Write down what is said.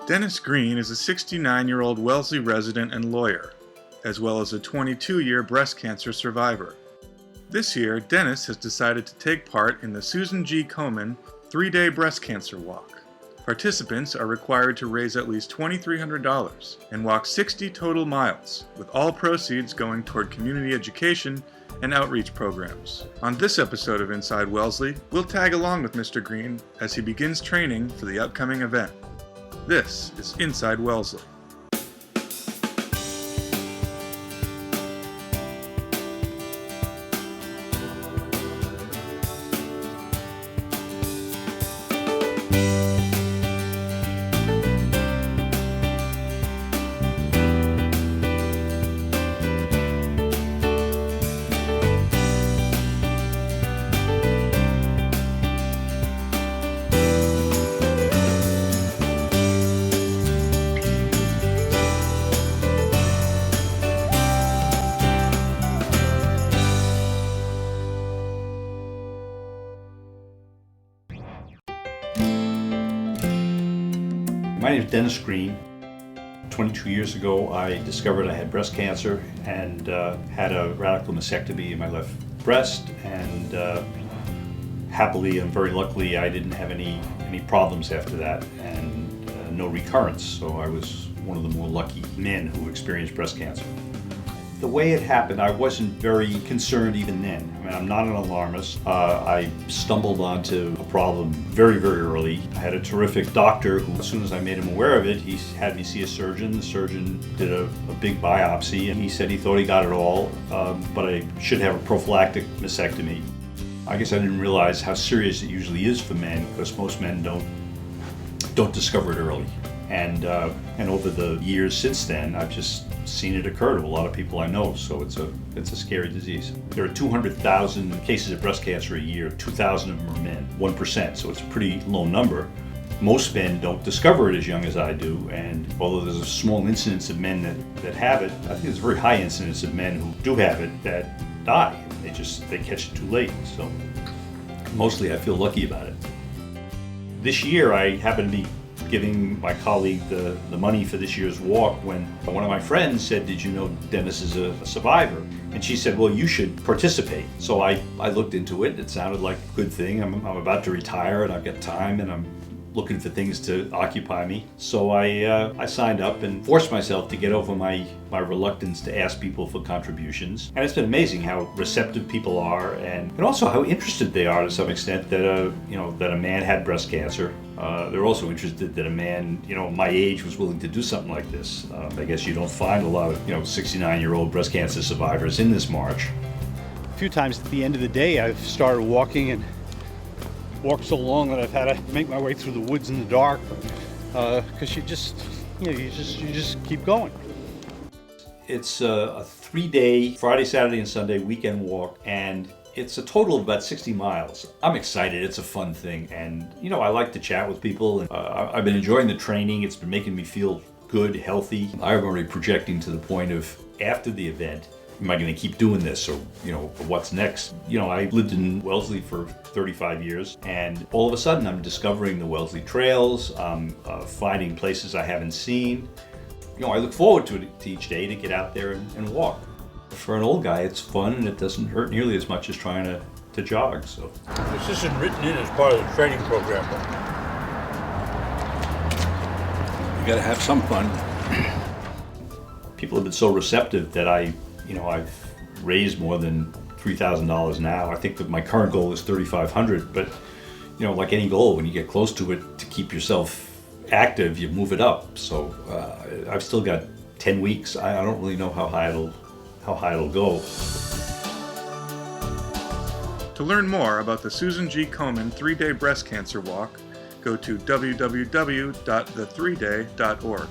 Dennis Green is a 69-year-old Wellesley resident and lawyer, as well as a 22-year breast cancer survivor. This year, Dennis has decided to take part in the Susan G. Komen 3-day breast cancer walk. Participants are required to raise at least $2,300 and walk 60 total miles, with all proceeds going toward community education and outreach programs. On this episode of Inside Wellesley, we'll tag along with Mr. Green as he begins training for the upcoming event. This is Inside Wellesley. My name is Dennis Green. 22 years ago, I discovered I had breast cancer and had a radical mastectomy in my left breast. And happily and very luckily, I didn't have any problems after that, and no recurrence. So I was one of the more lucky men who experienced breast cancer. The way it happened, I wasn't very concerned even then. I mean, I'm not an alarmist. I stumbled onto a problem very, very early. I had a terrific doctor who, as soon as I made him aware of it, he had me see a surgeon. The surgeon did a big biopsy, and he said he thought he got it all, but I should have a prophylactic mastectomy. I guess I didn't realize how serious it usually is for men, because most men don't discover it early. And over the years since then, I've just seen it occur to a lot of people I know. So it's a scary disease. There are 200,000 cases of breast cancer a year. 2,000 of them are men, 1%. So it's a pretty low number. Most men don't discover it as young as I do. And although there's a small incidence of men that have it, I think there's a very high incidence of men who do have it that die. They catch it too late. So mostly I feel lucky about it. This year I happen to be giving my colleague the money for this year's walk when one of my friends said, "Did you know Dennis is a survivor?" And she said, "Well, you should participate." So I looked into it. It sounded like a good thing. I'm about to retire and I've got time and I'm looking for things to occupy me. So I signed up and forced myself to get over my reluctance to ask people for contributions. And it's been amazing how receptive people are and also how interested they are to some extent that a man had breast cancer. They're also interested that a man, my age was willing to do something like this. I guess you don't find a lot of, 69-year-old breast cancer survivors in this march. A few times at the end of the day, I've started walking and walked so long that I've had to make my way through the woods in the dark because you just keep going. It's a 3-day, Friday, Saturday, and Sunday weekend walk, and it's a total of about 60 miles. I'm excited. It's a fun thing. And, I like to chat with people. And I've been enjoying the training. It's been making me feel good, healthy. I'm already projecting to the point of after the event, am I going to keep doing this or, what's next? I lived in Wellesley for 35 years, and all of a sudden I'm discovering the Wellesley trails, finding places I haven't seen. I look forward to each day to get out there and walk. For an old guy, it's fun and it doesn't hurt nearly as much as trying to jog. So this isn't written in as part of the training program. You got to have some fun. People have been so receptive that I've raised more than $3,000 now. I think that my current goal is $3,500, but like any goal, when you get close to it, to keep yourself active, you move it up. So I've still got 10 weeks. I don't really know how high it'll go. To learn more about the Susan G. Komen 3-day breast cancer walk, go to www.the3day.org.